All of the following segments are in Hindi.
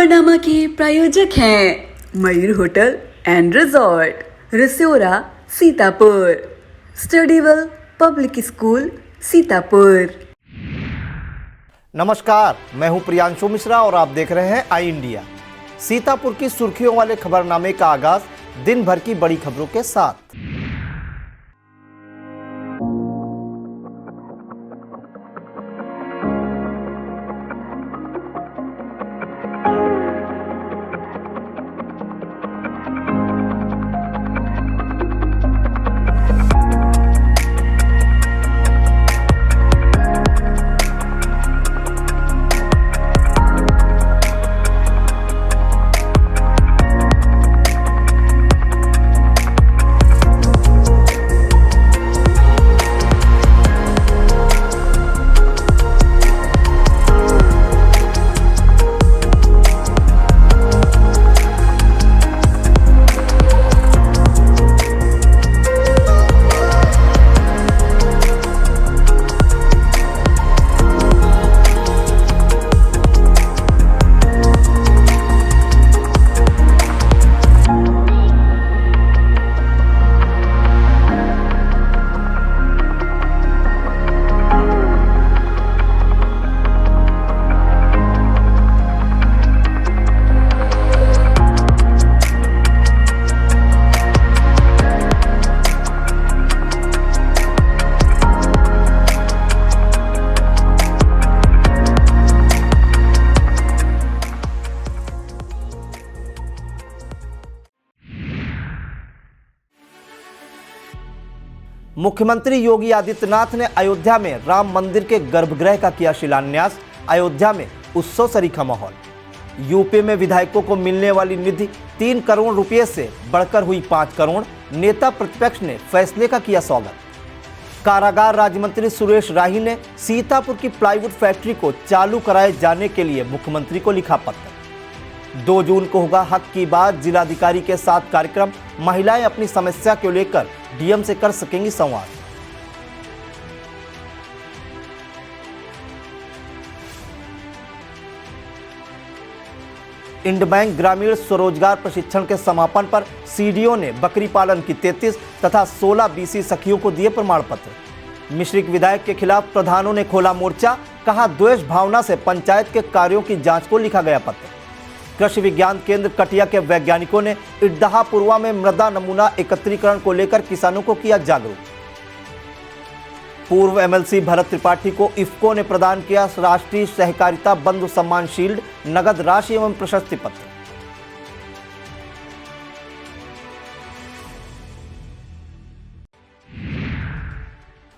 खबरनामा के प्रायोजक हैं Mayur hotel and resort, Risora, Sitapur, Studywell public school, Sitapur. नमस्कार, मैं हूं प्रियांशु मिश्रा और आप देख रहे हैं आई इंडिया। सीतापुर की सुर्खियों वाले खबरनामे का आगाज दिन भर की बड़ी खबरों के साथ। मुख्यमंत्री योगी आदित्यनाथ ने अयोध्या में राम मंदिर के गर्भगृह का किया शिलान्यास। अयोध्या में उत्सव सरीखा माहौल। यूपी में विधायकों को मिलने वाली निधि 3 करोड़ रुपए से बढ़कर हुई 5 करोड़। नेता प्रतिपक्ष ने फैसले का किया स्वागत। कारागार राज्य मंत्री सुरेश राही ने सीतापुर की प्लाईवुड फैक्ट्री को चालू कराए जाने के लिए मुख्यमंत्री को लिखा पत्र। 2 जून को होगा हक की बात, जिलाधिकारी के साथ कार्यक्रम। महिलाएं अपनी समस्या को लेकर डीएम से कर सकेंगी संवाद। इंड बैंक ग्रामीण स्वरोजगार प्रशिक्षण के समापन पर सीडीओ ने बकरी पालन की 33 तथा 16 बीसी सखियों को दिए प्रमाण पत्र। मिश्रिक विधायक के खिलाफ प्रधानों ने खोला मोर्चा। कहा, द्वेष भावना से पंचायत के कार्यों की जांच को लिखा गया पत्र। कृषि विज्ञान केंद्र कटिया के वैज्ञानिकों ने इटदहा पूर्वा में मृदा नमूना एकत्रीकरण को लेकर किसानों को किया जागरूक। पूर्व एमएलसी भरत त्रिपाठी को इफ्को ने प्रदान किया राष्ट्रीय सहकारिता बंधु सम्मान शील्ड, नगद राशि एवं प्रशस्ति पत्र।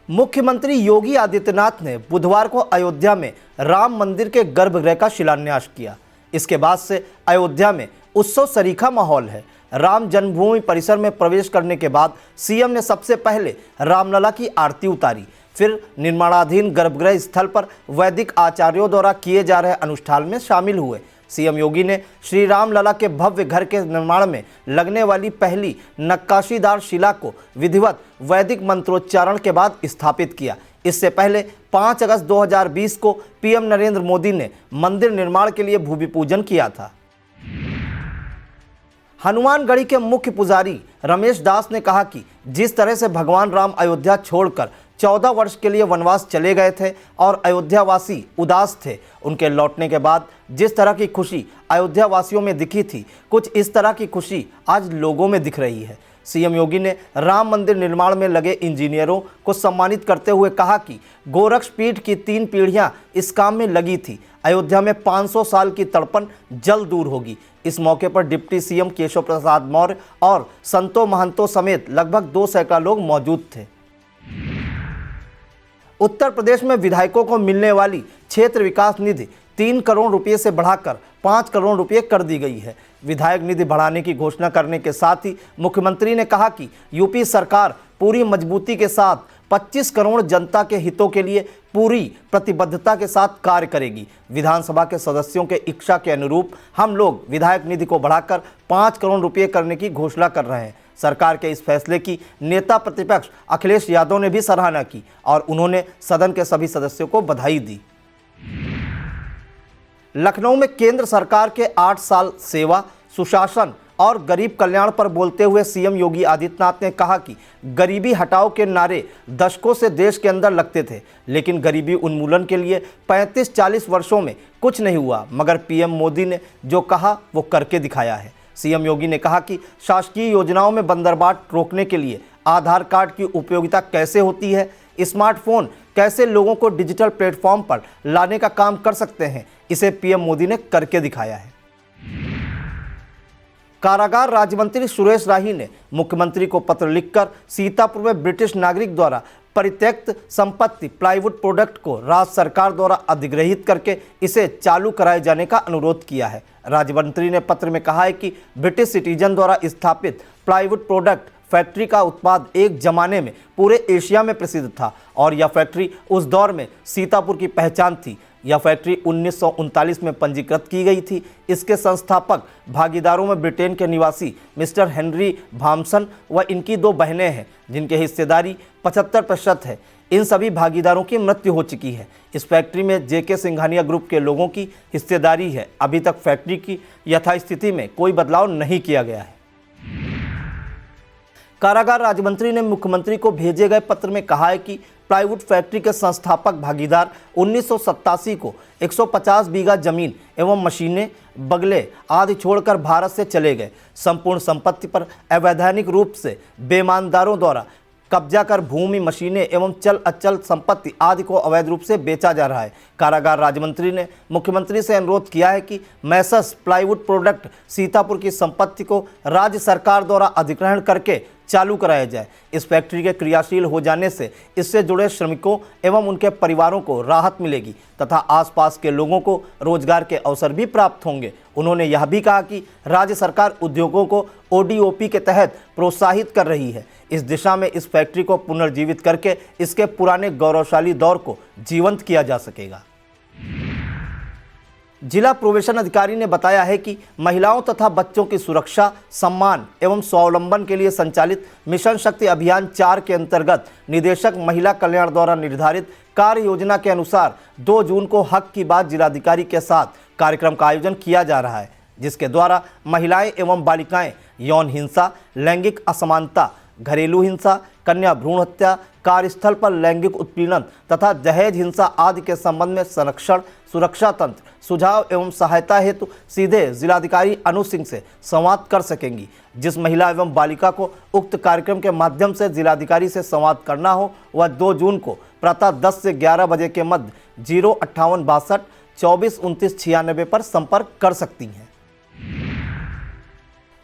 मुख्यमंत्री योगी आदित्यनाथ ने बुधवार को अयोध्या में राम मंदिर के गर्भगृह का शिलान्यास किया। इसके बाद से अयोध्या में उत्सव सरीखा माहौल है। राम जन्मभूमि परिसर में प्रवेश करने के बाद सीएम ने सबसे पहले रामलला की आरती उतारी। फिर निर्माणाधीन गर्भगृह स्थल पर वैदिक आचार्यों द्वारा किए जा रहे अनुष्ठान में शामिल हुए। सीएम योगी ने श्री रामलला के भव्य घर के निर्माण में लगने वाली पहली नक्काशीदार शिला को विधिवत वैदिक मंत्रोच्चारण के बाद स्थापित किया। इससे पहले 5 अगस्त 2020 को पीएम नरेंद्र मोदी ने मंदिर निर्माण के लिए भूमि पूजन किया था। हनुमानगढ़ी के मुख्य पुजारी रमेश दास ने कहा कि जिस तरह से भगवान राम अयोध्या छोड़कर 14 वर्ष के लिए वनवास चले गए थे और अयोध्यावासी उदास थे, उनके लौटने के बाद जिस तरह की खुशी अयोध्यावासियों में दिखी थी, कुछ इस तरह की खुशी आज लोगों में दिख रही है। सीएम योगी ने राम मंदिर निर्माण में लगे इंजीनियरों को सम्मानित करते हुए कहा कि गोरक्ष पीठ की 3 पीढ़ियां इस काम में लगी थी। अयोध्या में 500 साल की तड़पन जल्द दूर होगी। इस मौके पर डिप्टी सीएम केशव प्रसाद मौर्य और संतों महंतों समेत लगभग 2 सैकड़ा लोग मौजूद थे। उत्तर प्रदेश में विधायकों को मिलने वाली क्षेत्र विकास निधि 3 करोड़ रुपए से बढ़ाकर 5 करोड़ रुपए कर दी गई है। विधायक निधि बढ़ाने की घोषणा करने के साथ ही मुख्यमंत्री ने कहा कि यूपी सरकार पूरी मजबूती के साथ 25 करोड़ जनता के हितों के लिए पूरी प्रतिबद्धता के साथ कार्य करेगी। विधानसभा के सदस्यों के इच्छा के अनुरूप हम लोग विधायक निधि को बढ़ाकर 5 करोड़ रुपए करने की घोषणा कर रहे हैं। सरकार के इस फैसले की नेता प्रतिपक्ष अखिलेश यादव ने भी सराहना की और उन्होंने सदन के सभी सदस्यों को बधाई दी। लखनऊ में केंद्र सरकार के 8 साल सेवा, सुशासन और गरीब कल्याण पर बोलते हुए सीएम योगी आदित्यनाथ ने कहा कि गरीबी हटाओ के नारे दशकों से देश के अंदर लगते थे, लेकिन गरीबी उन्मूलन के लिए 35-40 वर्षों में कुछ नहीं हुआ, मगर पीएम मोदी ने जो कहा वो करके दिखाया है। सीएम योगी ने कहा कि शासकीय योजनाओं में बंदरबाट रोकने के लिए आधार कार्ड की उपयोगिता कैसे होती है, स्मार्टफोन कैसे लोगों को डिजिटल प्लेटफॉर्म पर लाने का काम कर सकते हैं, इसे पीएम मोदी ने करके दिखाया है। कारागार राज्य मंत्री सुरेश राही ने मुख्यमंत्री को पत्र लिखकर सीतापुर में ब्रिटिश नागरिक द्वारा परित्यक्त संपत्ति प्लाईवुड प्रोडक्ट को राज्य सरकार द्वारा अधिग्रहित करके इसे चालू कराए जाने का अनुरोध किया है। राज्य मंत्री ने पत्र में कहा है कि ब्रिटिश सिटीजन द्वारा स्थापित प्लाईवुड प्रोडक्ट फैक्ट्री का उत्पाद एक जमाने में पूरे एशिया में प्रसिद्ध था और यह फैक्ट्री उस दौर में सीतापुर की पहचान थी। यह फैक्ट्री 1939 में पंजीकृत की गई थी। इसके संस्थापक भागीदारों में ब्रिटेन के निवासी मिस्टर हेनरी भामसन व इनकी 2 बहनें हैं, जिनकी हिस्सेदारी 75% है। इन सभी भागीदारों की मृत्यु हो चुकी है। इस फैक्ट्री में जेके सिंघानिया ग्रुप के लोगों की हिस्सेदारी है। अभी तक फैक्ट्री की यथास्थिति में कोई बदलाव नहीं किया गया है। कारागार राज्य मंत्री ने मुख्यमंत्री को भेजे गए पत्र में कहा है कि प्लाईवुड फैक्ट्री के संस्थापक भागीदार 1987 को 150 बीघा जमीन एवं मशीनें, बगले आदि छोड़कर भारत से चले गए। संपूर्ण संपत्ति पर अवैधानिक रूप से बेईमानदारों द्वारा कब्जा कर भूमि, मशीनें एवं चल अचल संपत्ति आदि को अवैध रूप से बेचा जा रहा है। कारागार राज्य मंत्री ने मुख्यमंत्री से अनुरोध किया है कि मैसर्स प्लाईवुड प्रोडक्ट सीतापुर की संपत्ति को राज्य सरकार द्वारा अधिग्रहण करके चालू कराया जाए। इस फैक्ट्री के क्रियाशील हो जाने से इससे जुड़े श्रमिकों एवं उनके परिवारों को राहत मिलेगी तथा आसपास के लोगों को रोजगार के अवसर भी प्राप्त होंगे। उन्होंने यह भी कहा कि राज्य सरकार उद्योगों को ओडीओपी के तहत प्रोत्साहित कर रही है। इस दिशा में इस फैक्ट्री को पुनर्जीवित करके इसके पुराने गौरवशाली दौर को जीवंत किया जा सकेगा। जिला प्रोबेशन अधिकारी ने बताया है कि महिलाओं तथा बच्चों की सुरक्षा, सम्मान एवं स्वावलंबन के लिए संचालित मिशन शक्ति अभियान 4 के अंतर्गत निदेशक महिला कल्याण द्वारा निर्धारित कार्य योजना के अनुसार 2 जून को हक की बात जिलाधिकारी के साथ कार्यक्रम का आयोजन किया जा रहा है, जिसके द्वारा महिलाएं एवं बालिकाएं यौन हिंसा, लैंगिक असमानता, घरेलू हिंसा, कन्या भ्रूण हत्या, कार्यस्थल पर लैंगिक उत्पीड़न तथा दहेज हिंसा आदि के संबंध में संरक्षण, सुरक्षा तंत्र, सुझाव एवं सहायता हेतु सीधे जिलाधिकारी अनु सिंह से संवाद कर सकेंगी। जिस महिला एवं बालिका को उक्त कार्यक्रम के माध्यम से जिलाधिकारी से संवाद करना हो वह 2 जून को प्रातः 10 से 11 बजे के मध्य 05862 24 29 96 पर संपर्क कर सकती हैं।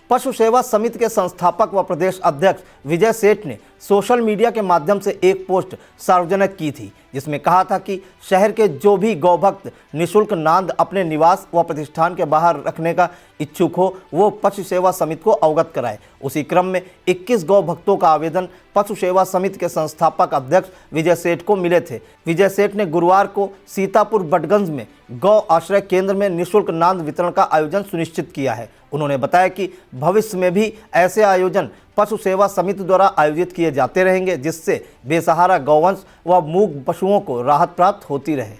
पशु सेवा समिति के संस्थापक व प्रदेश अध्यक्ष विजय सेठ ने सोशल मीडिया के माध्यम से एक पोस्ट सार्वजनिक की थी, जिसमें कहा था कि शहर के जो भी गौभक्त निःशुल्क नांद अपने निवास व प्रतिष्ठान के बाहर रखने का इच्छुक हो वो पशु सेवा समिति को अवगत कराए। उसी क्रम में 21 गौ भक्तों का आवेदन पशु सेवा समिति के संस्थापक अध्यक्ष विजय सेठ को मिले थे। विजय सेठ ने गुरुवार को सीतापुर बटगंज में गौ आश्रय केंद्र में निःशुल्क नांद वितरण का आयोजन सुनिश्चित किया है। उन्होंने बताया कि भविष्य में भी ऐसे आयोजन पशु सेवा समिति द्वारा आयोजित किए जाते रहेंगे, जिससे बेसहारा गौवंश व मूक पशुओं को राहत प्राप्त होती रहे।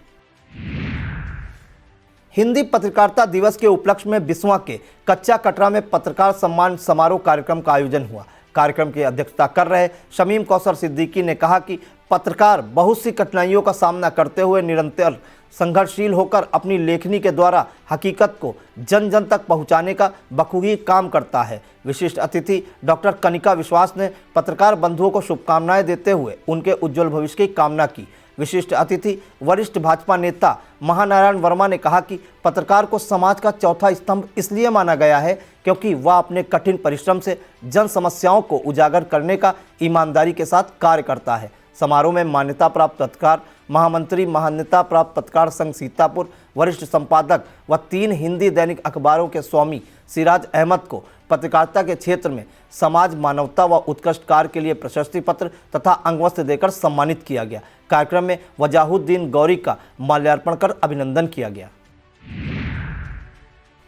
हिंदी पत्रकारिता दिवस के उपलक्ष्य में बिस्वा के कच्चा कटरा में पत्रकार सम्मान समारोह कार्यक्रम का आयोजन हुआ। कार्यक्रम की अध्यक्षता कर रहे शमीम कौसर सिद्दीकी ने कहा कि पत्रकार बहुत सी कठिनाइयों का सामना करते हुए निरंतर संघर्षशील होकर अपनी लेखनी के द्वारा हकीकत को जन जन तक पहुंचाने का बखूबी काम करता है। विशिष्ट अतिथि डॉक्टर कनिका विश्वास ने पत्रकार बंधुओं को शुभकामनाएं देते हुए उनके उज्जवल भविष्य की कामना की। विशिष्ट अतिथि वरिष्ठ भाजपा नेता महानारायण वर्मा ने कहा कि पत्रकार को समाज का चौथा स्तंभ इसलिए माना गया है क्योंकि वह अपने कठिन परिश्रम से जन समस्याओं को उजागर करने का ईमानदारी के साथ कार्य करता है। समारोह में मान्यता प्राप्त पत्रकार महामंत्री, मान्यता प्राप्त पत्रकार संघ सीतापुर, वरिष्ठ संपादक व 3 हिंदी दैनिक अखबारों के स्वामी सिराज अहमद को पत्रकारिता के क्षेत्र में समाज, मानवता व उत्कृष्ट कार्य के लिए प्रशस्ति पत्र तथा अंगवस्त्र देकर सम्मानित किया गया। कार्यक्रम में वजाहुद्दीन गौरी का माल्यार्पण कर अभिनंदन किया गया।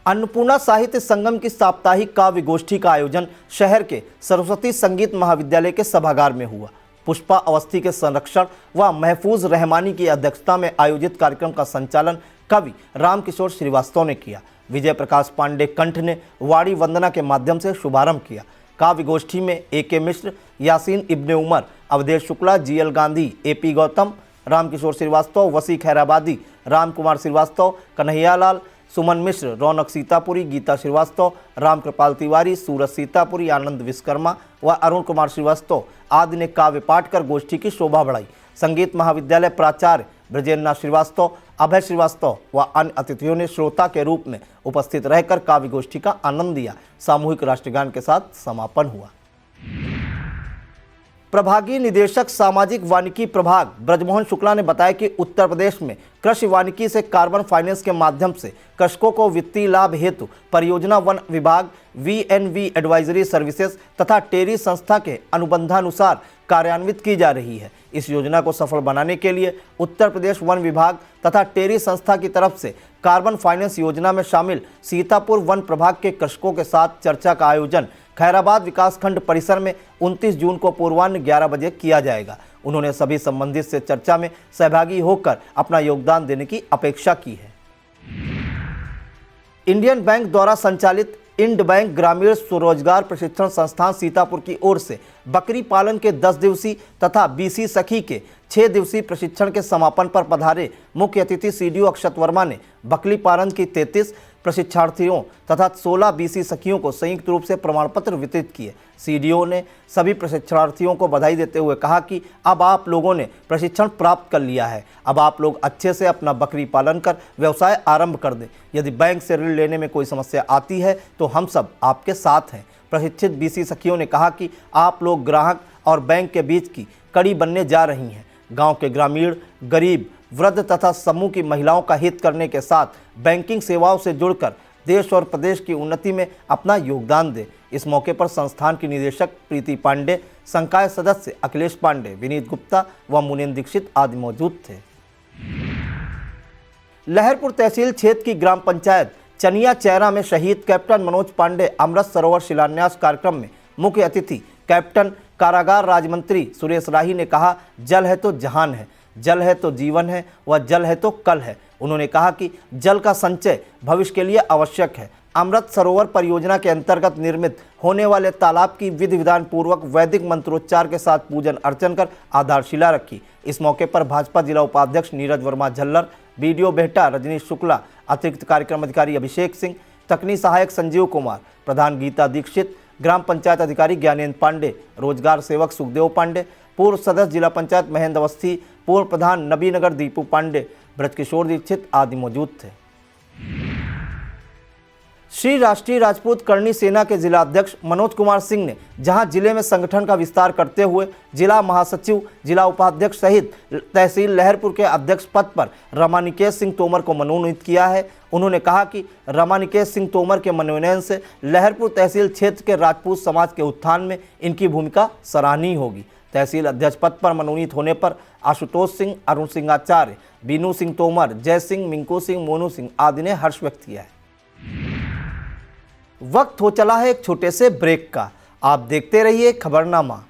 अन्नपूर्णा साहित्य संगम की साप्ताहिक काव्य गोष्ठी का आयोजन शहर के सरस्वती संगीत महाविद्यालय के सभागार में हुआ। पुष्पा अवस्थी के संरक्षण व महफूज रहमानी की अध्यक्षता में आयोजित कार्यक्रम का संचालन कवि रामकिशोर श्रीवास्तव ने किया। विजय प्रकाश पांडे कंठ ने वाणी वंदना के माध्यम से शुभारंभ किया। काव्य गोष्ठी में A.K. मिश्र, यासीन इब्ने उमर, अवधेश शुक्ला, G.L. गांधी, A.P. गौतम, रामकिशोर श्रीवास्तव, वसी खैराबादी, राम कुमार श्रीवास्तव, कन्हैयालाल, सुमन मिश्र, रौनक सीतापुरी, गीता श्रीवास्तव, रामकृपाल तिवारी, सूरज सीतापुरी, आनंद विश्वकर्मा व अरुण कुमार श्रीवास्तव आदि ने काव्य पाठ कर गोष्ठी की शोभा बढ़ाई। संगीत महाविद्यालय प्राचार्य ब्रजेंद्र श्रीवास्तव, अभय श्रीवास्तव व अन्य अतिथियों ने श्रोता के रूप में उपस्थित रहकर काव्य गोष्ठी का आनंद लिया। सामूहिक राष्ट्रगान के साथ समापन हुआ। प्रभागीय निदेशक सामाजिक वानिकी प्रभाग ब्रजमोहन शुक्ला ने बताया कि उत्तर प्रदेश में कृषि वानिकी से कार्बन फाइनेंस के माध्यम से कृषकों को वित्तीय लाभ हेतु परियोजना वन विभाग, VNV एडवाइजरी सर्विसेज तथा टेरी संस्था के अनुबंधानुसार कार्यान्वित की जा रही है। इस योजना को सफल बनाने के लिए उत्तर प्रदेश वन विभाग तथा टेरी संस्था की तरफ से कार्बन फाइनेंस योजना में शामिल सीतापुर वन प्रभाग के कृषकों के साथ चर्चा का आयोजन खैराबाद विकासखंड परिसर में 29 जून को पूर्वाह्न 11 बजे किया जाएगा। उन्होंने सभी संबंधित से चर्चा में सहभागी होकर अपना योगदान देने की अपेक्षा की है। इंडियन बैंक द्वारा संचालित इंड बैंक ग्रामीण स्वरोजगार प्रशिक्षण संस्थान सीतापुर की ओर से बकरी पालन के 10 दिवसीय तथा BC सखी के 6 दिवसीय प्रशिक्षण के समापन पर पधारे मुख्य अतिथि CDO अक्षत वर्मा ने बकरी पालन की 33 प्रशिक्षार्थियों तथा 16 BC सखियों को संयुक्त रूप से प्रमाण पत्र वितरित किए। CDO ने सभी प्रशिक्षणार्थियों को बधाई देते हुए कहा कि अब आप लोगों ने प्रशिक्षण प्राप्त कर लिया है, अब आप लोग अच्छे से अपना बकरी पालन कर व्यवसाय आरंभ कर दें। यदि बैंक से ऋण लेने में कोई समस्या आती है तो हम सब आपके साथ हैं। प्रशिक्षित BC सखियों ने कहा कि आप लोग ग्राहक और बैंक के बीच की कड़ी बनने जा रही हैं। गांव के ग्रामीण, गरीब, वृद्ध तथा समूह की महिलाओं का हित करने के साथ बैंकिंग सेवाओं से जुड़कर देश और प्रदेश की उन्नति में अपना योगदान दें। इस मौके पर संस्थान की निदेशक प्रीति पांडे, संकाय सदस्य अखिलेश पांडे, विनीत गुप्ता व मुनीन दीक्षित आदि मौजूद थे। लहरपुर तहसील क्षेत्र की ग्राम पंचायत चनिया चेहरा में शहीद कैप्टन मनोज पांडे अमृत सरोवर शिलान्यास कार्यक्रम में मुख्य अतिथि कैप्टन कारागार राज्यमंत्री सुरेश राही ने कहा, जल है तो जहान है, जल है तो जीवन है व जल है तो कल है। उन्होंने कहा कि जल का संचय भविष्य के लिए आवश्यक है। अमृत सरोवर परियोजना के अंतर्गत निर्मित होने वाले तालाब की विधि विधान पूर्वक वैदिक मंत्रोच्चार के साथ पूजन अर्चन कर आधारशिला रखी। इस मौके पर भाजपा जिला उपाध्यक्ष नीरज वर्मा झल्लर, BDO बेहटा रजनीश शुक्ला, अतिरिक्त कार्यक्रम अधिकारी अभिषेक सिंह, तकनीकी सहायक संजीव कुमार, प्रधान गीता दीक्षित, ग्राम पंचायत अधिकारी ज्ञानेन्द्र पांडे, रोजगार सेवक सुखदेव पांडे, पूर्व सदस्य जिला पंचायत महेंद्र अवस्थी, पूर्व प्रधान नबीनगर दीपू पांडे, ब्रजकिशोर दीक्षित आदि मौजूद थे। श्री राष्ट्रीय राजपूत करणी सेना के जिला अध्यक्ष मनोज कुमार सिंह ने जहां जिले में संगठन का विस्तार करते हुए जिला महासचिव, जिला उपाध्यक्ष सहित तहसील लहरपुर के अध्यक्ष पद पर रमानिकेश सिंह तोमर को मनोनीत किया है। उन्होंने कहा कि रमानिकेश सिंह तोमर के मनोनयन से लहरपुर तहसील क्षेत्र के राजपूत समाज के उत्थान में इनकी भूमिका सराहनीय होगी। तहसील अध्यक्ष पद पर मनोनीत होने पर आशुतोष सिंह, अरुण सिंह आचार्य, बीनू सिंह तोमर, जय सिंह, मिंकू सिंह, मोनू सिंह आदि ने हर्ष व्यक्त किया है। वक्त हो चला है एक छोटे से ब्रेक का। आप देखते रहिए खबरनामा।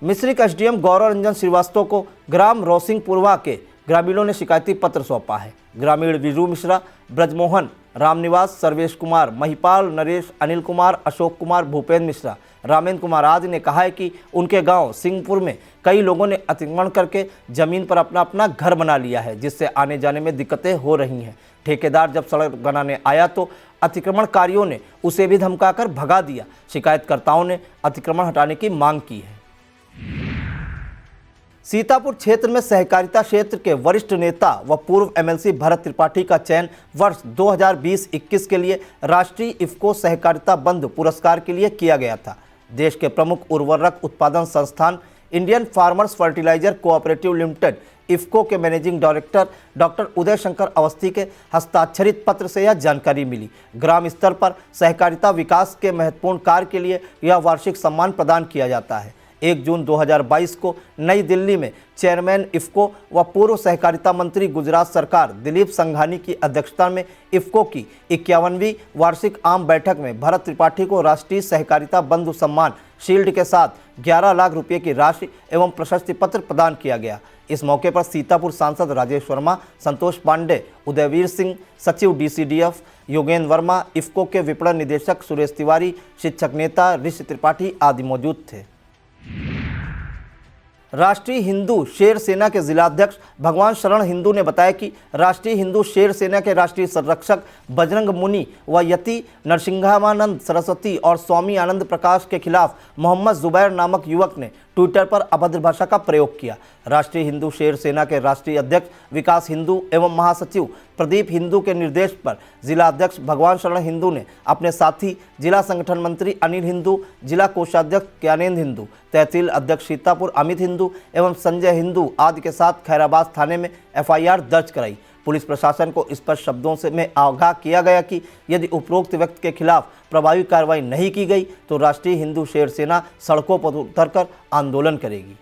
मिश्रिक SDM गौरव रंजन श्रीवास्तव को ग्राम रोसिंगपुरवा के ग्रामीणों ने शिकायती पत्र सौंपा है। ग्रामीण विजू मिश्रा, ब्रजमोहन रामनिवास, सर्वेश कुमार, महिपाल, नरेश, अनिल कुमार, अशोक कुमार, भूपेंद्र मिश्रा, रामेंद्र कुमार आदि ने कहा है कि उनके गांव सिंहपुर में कई लोगों ने अतिक्रमण करके जमीन पर अपना अपना घर बना लिया है, जिससे आने जाने में दिक्कतें हो रही हैं। ठेकेदार जब सड़क बनाने आया तो अतिक्रमणकारियों ने उसे भी धमकाकर भगा दिया। शिकायतकर्ताओं ने अतिक्रमण हटाने की मांग की है। सीतापुर क्षेत्र में सहकारिता क्षेत्र के वरिष्ठ नेता व पूर्व एमएलसी भरत त्रिपाठी का चयन वर्ष 2020-21 के लिए राष्ट्रीय इफ्को सहकारिता बंधु पुरस्कार के लिए किया गया था। देश के प्रमुख उर्वरक उत्पादन संस्थान Indian farmers fertiliser cooperative limited IFFCO के managing director doctor Uday Shankar Awasthi के हस्ताक्षरित पत्र से यह जानकारी मिली। ग्राम स्तर पर सहकारिता विकास के महत्वपूर्ण कार्य के लिए यह वार्षिक सम्मान प्रदान किया जाता है। 1 जून 2022 को नई दिल्ली में चेयरमैन इफ्को व पूर्व सहकारिता मंत्री गुजरात सरकार दिलीप संघानी की अध्यक्षता में इफ्को की 51वीं वार्षिक आम बैठक में भरत त्रिपाठी को राष्ट्रीय सहकारिता बंधु सम्मान शील्ड के साथ 11 लाख रुपये की राशि एवं प्रशस्ति पत्र प्रदान किया गया। इस मौके पर सीतापुर सांसद राजेश वर्मा, संतोष पांडे, उदयवीर सिंह, सचिव डीसीडीएफ योगेंद्र वर्मा, इफ्को के विपणन निदेशक सुरेश तिवारी, शिक्षक नेता ऋषि त्रिपाठी आदि मौजूद थे। राष्ट्रीय हिंदू शेर सेना के जिलाध्यक्ष भगवान शरण हिंदू ने बताया कि राष्ट्रीय हिंदू शेर सेना के राष्ट्रीय संरक्षक बजरंग मुनि व यति नरसिंहानंद सरस्वती और स्वामी आनंद प्रकाश के खिलाफ मोहम्मद जुबैर नामक युवक ने ट्विटर पर अभद्र भाषा का प्रयोग किया। राष्ट्रीय हिंदू शेर सेना के राष्ट्रीय अध्यक्ष विकास हिंदू एवं महासचिव प्रदीप हिंदू के निर्देश पर जिला अध्यक्ष भगवान शरण हिंदू ने अपने साथी जिला संगठन मंत्री अनिल हिंदू, जिला कोषाध्यक्ष ज्ञानेंद्र हिंदू, तहसील अध्यक्ष सीतापुर अमित हिंदू एवं संजय हिंदू आदि के साथ खैराबाद थाने में एफआईआर दर्ज कराई। पुलिस प्रशासन को स्पष्ट शब्दों से में आगाह किया गया कि यदि उपरोक्त व्यक्ति के खिलाफ प्रभावी कार्रवाई नहीं की गई तो राष्ट्रीय हिंदू शेर सेना सड़कों पर उतरकर आंदोलन करेगी।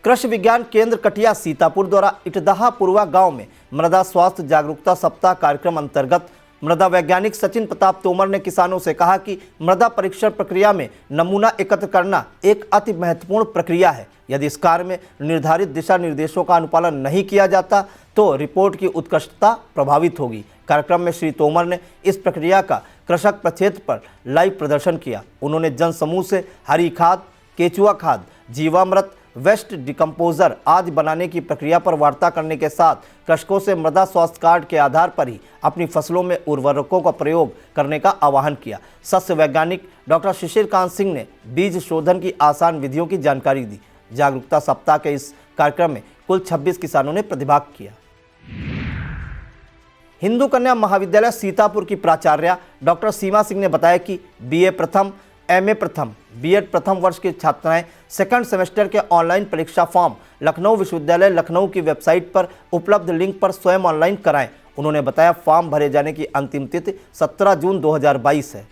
कृषि विज्ञान केंद्र कटिया सीतापुर द्वारा इटदहा पूर्वा गांव में मृदा स्वास्थ्य जागरूकता सप्ताह कार्यक्रम अंतर्गत मृदा वैज्ञानिक सचिन प्रताप तोमर ने किसानों से कहा कि मृदा परीक्षण प्रक्रिया में नमूना एकत्र करना एक अति महत्वपूर्ण प्रक्रिया है। यदि इस कार्य में निर्धारित दिशा निर्देशों का अनुपालन नहीं किया जाता तो रिपोर्ट की उत्कृष्टता प्रभावित होगी। कार्यक्रम में श्री तोमर ने इस प्रक्रिया का कृषक प्रक्षेत्र पर लाइव प्रदर्शन किया। उन्होंने जन समूह से हरी खाद, केचुआ खाद, जीवामृत, वेस्ट डिकम्पोजर आदि बनाने की प्रक्रिया पर वार्ता करने के साथ कृषकों से मृदा स्वास्थ्य कार्ड के आधार पर ही अपनी फसलों में उर्वरकों का प्रयोग करने का आह्वान किया। सस्य वैज्ञानिक डॉक्टर शिशिर कांत सिंह ने बीज शोधन की आसान विधियों की जानकारी दी। जागरूकता सप्ताह के इस कार्यक्रम में कुल 26 किसानों ने प्रतिभाग किया। हिंदू कन्या महाविद्यालय सीतापुर की प्राचार्य डॉक्टर सीमा सिंह ने बताया कि बीए प्रथम, एमए प्रथम, बीएड प्रथम वर्ष की छात्राएं सेकंड सेमेस्टर के ऑनलाइन परीक्षा फॉर्म लखनऊ विश्वविद्यालय लखनऊ की वेबसाइट पर उपलब्ध लिंक पर स्वयं ऑनलाइन कराएं। उन्होंने बताया फॉर्म भरे जाने की अंतिम तिथि 17 जून 2022 है।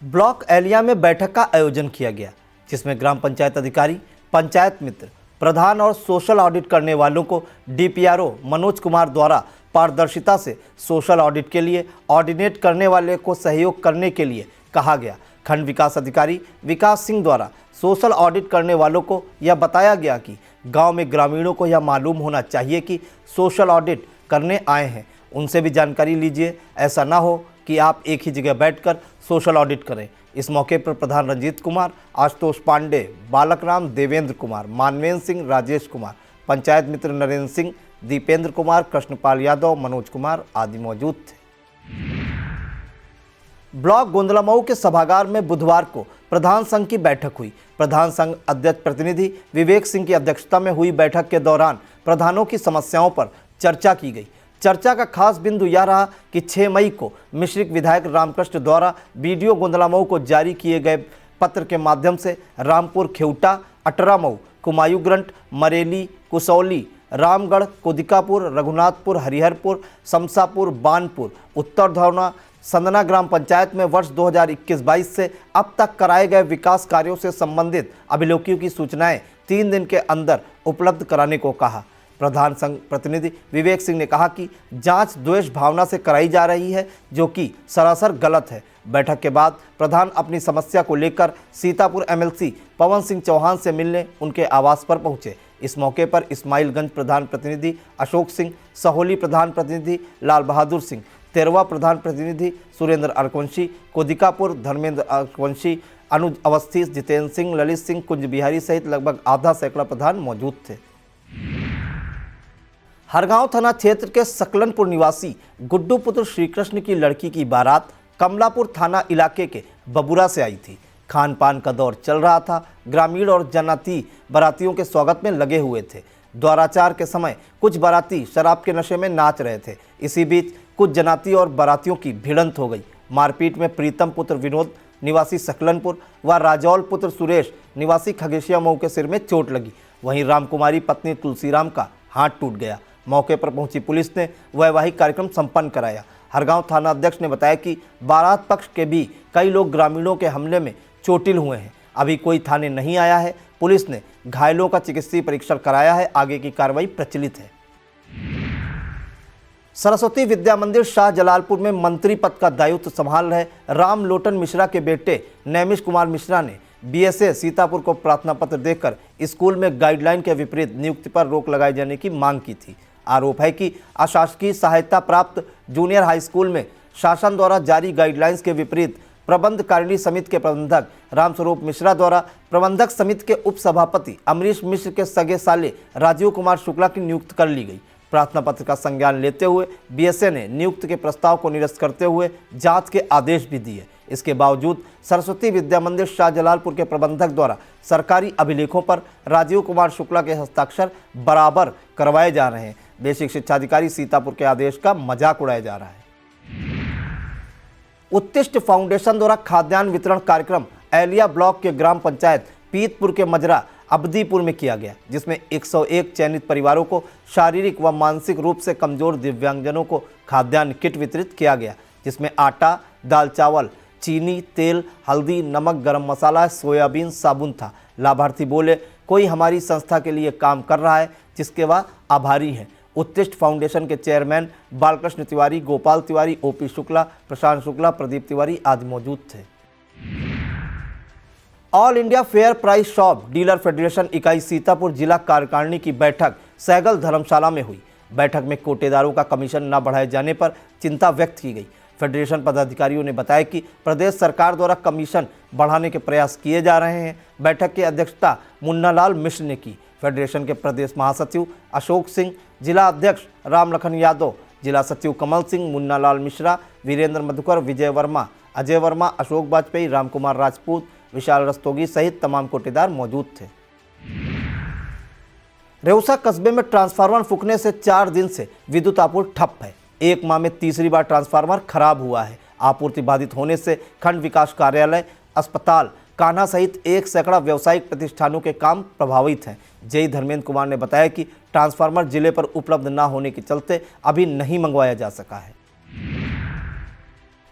ब्लॉक एलिया में बैठक का आयोजन किया गया जिसमें ग्राम पंचायत अधिकारी, पंचायत मित्र, प्रधान और सोशल ऑडिट करने वालों को डीपीआरओ मनोज कुमार द्वारा पारदर्शिता से सोशल ऑडिट के लिए ऑर्डिनेट करने वाले को सहयोग करने के लिए कहा गया। खंड विकास अधिकारी विकास सिंह द्वारा सोशल ऑडिट करने वालों को यह बताया गया कि गांव में ग्रामीणों को यह मालूम होना चाहिए कि सोशल ऑडिट करने आए हैं, उनसे भी जानकारी लीजिए। ऐसा ना हो कि आप एक ही जगह बैठकर सोशल ऑडिट करें। इस मौके पर प्रधान रंजीत कुमार, आशुतोष पांडे, बालक राम, देवेंद्र कुमार, मानवेंद्र सिंह, राजेश कुमार, पंचायत मित्र नरेंद्र सिंह, दीपेंद्र कुमार, कृष्णपाल यादव, मनोज कुमार आदि मौजूद थे। ब्लॉक गोंदलामऊ के सभागार में बुधवार को प्रधान संघ की बैठक हुई। प्रधान संघ अध्यक्ष प्रतिनिधि विवेक सिंह की अध्यक्षता में हुई बैठक के दौरान प्रधानों की समस्याओं पर चर्चा की गई। चर्चा का खास बिंदु यह रहा कि 6 मई को मिश्रिक विधायक रामकृष्ण द्वारा बीडीओ गोंदलामऊ को जारी किए गए पत्र के माध्यम से रामपुर, खेवटा, अटरामऊ, कुमायूग्रंट, मरेली, कुसौली, रामगढ़, कोदिकापुर, रघुनाथपुर, हरिहरपुर, शमशापुर, बानपुर, उत्तर धौना, संदना ग्राम पंचायत में वर्ष 2021-22 से अब तक कराए गए विकास कार्यों से संबंधित अभिलेखों की सूचनाएं 3 दिन के अंदर उपलब्ध कराने को कहा। प्रधान संघ प्रतिनिधि विवेक सिंह ने कहा कि जांच द्वेष भावना से कराई जा रही है, जो कि सरासर गलत है। बैठक के बाद प्रधान अपनी समस्या को लेकर सीतापुर एमएलसी पवन सिंह चौहान से मिलने उनके आवास पर पहुंचे। इस मौके पर इस्माइलगंज प्रधान प्रतिनिधि अशोक सिंह, सहोली प्रधान प्रतिनिधि लाल बहादुर सिंह, तेरवा प्रधान प्रतिनिधि सुरेंद्र अरकवंशी, कोदिकापुर धर्मेंद्र अरकवंशी, अनुज अवस्थी, जितेंद्र सिंह, ललित सिंह, कुंज बिहारी सहित लगभग आधा सैकड़ा प्रधान मौजूद थे। हरगांव थाना क्षेत्र के सकलनपुर निवासी गुड्डू पुत्र श्रीकृष्ण की लड़की की बारात कमलापुर थाना इलाके के बबुरा से आई थी। खान पान का दौर चल रहा था। ग्रामीण और जन्नती बारातियों के स्वागत में लगे हुए थे। द्वाराचार के समय कुछ बाराती शराब के नशे में नाच रहे थे। इसी बीच कुछ जनाती और बारातियों की भिड़ंत हो गई। मारपीट में प्रीतम पुत्र विनोद निवासी सकलनपुर व राजौल पुत्र सुरेश निवासी खगेशिया मऊ के सिर में चोट लगी। वहीं रामकुमारी पत्नी तुलसीराम का हाथ टूट गया। मौके पर पहुंची पुलिस ने वैवाहिक कार्यक्रम संपन्न कराया। हरगांव थाना अध्यक्ष ने बताया कि बारात पक्ष के भी कई लोग ग्रामीणों के हमले में चोटिल हुए हैं। अभी कोई थाने नहीं आया है। पुलिस ने घायलों का चिकित्सीय परीक्षण कराया है। आगे की कार्रवाई प्रचलित है। सरस्वती विद्या मंदिर शाहजलालपुर में मंत्री पद का दायित्व संभाल रहे राम लोटन मिश्रा के बेटे नैमिष कुमार मिश्रा ने बीएसए सीतापुर को प्रार्थना पत्र देकर स्कूल में गाइडलाइन के विपरीत नियुक्ति पर रोक लगाए जाने की मांग की थी। आरोप है कि अशासकीय सहायता प्राप्त जूनियर हाई स्कूल में शासन द्वारा जारी गाइडलाइंस के विपरीत प्रबंधकारिणी समिति के प्रबंधक रामस्वरूप मिश्रा द्वारा प्रबंधक समिति के उप सभापति अमरीश मिश्र के सगे साले राजीव कुमार शुक्ला की नियुक्ति कर ली गई। प्रार्थना पत्र का संज्ञान लेते हुए बीएसए ने नियुक्ति के प्रस्ताव को निरस्त करते हुए जांच के आदेश भी दिए। इसके बावजूद सरस्वती विद्या मंदिर शाहजलालपुर के प्रबंधक द्वारा सरकारी अभिलेखों पर राजीव कुमार शुक्ला के हस्ताक्षर बराबर करवाए जा रहे हैं। बेसिक शिक्षा अधिकारी सीतापुर के आदेश का मजाक उड़ाया जा रहा है। उत्तिष्ठ फाउंडेशन द्वारा खाद्यान्न वितरण कार्यक्रम एलिया ब्लॉक के ग्राम पंचायत पीतपुर के मजरा अब्दीपुर में किया गया, जिसमें 101 चयनित परिवारों को शारीरिक व मानसिक रूप से कमजोर दिव्यांगजनों को खाद्यान्न किट वितरित किया गया, जिसमें आटा, दाल चावल, चीनी, तेल, हल्दी, नमक, गरम मसाला, सोयाबीन, साबुन था। लाभार्थी बोले, कोई हमारी संस्था के लिए काम कर रहा है जिसके वह आभारी हैं। उत्तिष्ठ फाउंडेशन के चेयरमैन बालकृष्ण तिवारी, गोपाल तिवारी, ओपी शुक्ला, प्रशांत शुक्ला, प्रदीप तिवारी आदि मौजूद थे। All India fair price shop dealer federation इकाई सीतापुर जिला कार्यकारिणी की बैठक सहगल धर्मशाला में हुई। बैठक में कोटेदारों का कमीशन न बढ़ाए जाने पर चिंता व्यक्त की गई। फेडरेशन पदाधिकारियों ने बताया कि प्रदेश सरकार द्वारा कमीशन बढ़ाने के प्रयास किए जा रहे हैं। बैठक की अध्यक्षता मुन्नालाल मिश्र ने की। फेडरेशन के प्रदेश महासचिव अशोक सिंह, जिला अध्यक्ष रामलखन यादव, जिला सचिव कमल सिंह, मुन्नालाल मिश्रा, वीरेंद्र मधुकर, विजय वर्मा, अजय वर्मा, अशोक वाजपेयी, रामकुमार राजपूत, विशाल रस्तोगी सहित तमाम कोटेदार मौजूद थे। रेउसा कस्बे में ट्रांसफार्मर फूकने से 4 दिन से विद्युत आपूर्ति ठप है। एक माह में तीसरी बार ट्रांसफार्मर खराब हुआ है। आपूर्ति बाधित होने से खंड विकास कार्यालय, अस्पताल, कान्हा सहित 1 सैकड़ा व्यावसायिक प्रतिष्ठानों के काम प्रभावित हैं। जेई धर्मेंद्र कुमार ने बताया कि ट्रांसफार्मर जिले पर उपलब्ध न होने के चलते अभी नहीं मंगवाया जा सका है।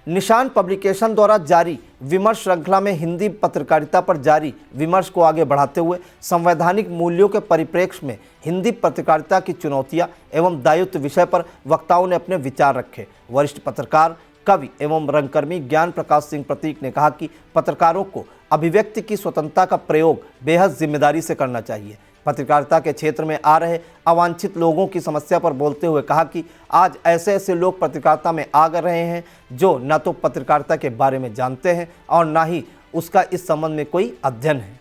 निशान पब्लिकेशन द्वारा जारी विमर्श श्रृंखला में हिंदी पत्रकारिता पर जारी विमर्श को आगे बढ़ाते हुए संवैधानिक मूल्यों के परिप्रेक्ष्य में हिंदी पत्रकारिता की चुनौतियां एवं दायित्व विषय पर वक्ताओं ने अपने विचार रखे। वरिष्ठ पत्रकार, कवि एवं रंगकर्मी ज्ञान प्रकाश सिंह प्रतीक ने कहा कि पत्रकारों को अभिव्यक्ति की स्वतंत्रता का प्रयोग बेहद जिम्मेदारी से करना चाहिए। पत्रकारिता के क्षेत्र में आ रहे अवांछित लोगों की समस्या पर बोलते हुए कहा कि आज ऐसे ऐसे लोग पत्रकारिता में आ रहे हैं जो न तो पत्रकारिता के बारे में जानते हैं और न ही उसका इस संबंध में कोई अध्ययन है।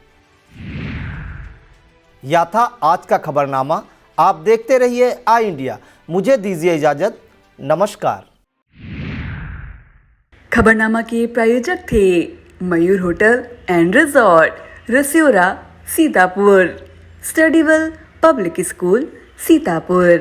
यह था आज का खबरनामा। आप देखते रहिए आई इंडिया। मुझे दीजिए इजाजत। नमस्कार। खबरनामा के प्रायोजक थे Mayur hotel and resort, Rasiyora, Sitapur. Studywell public school, Sitapur.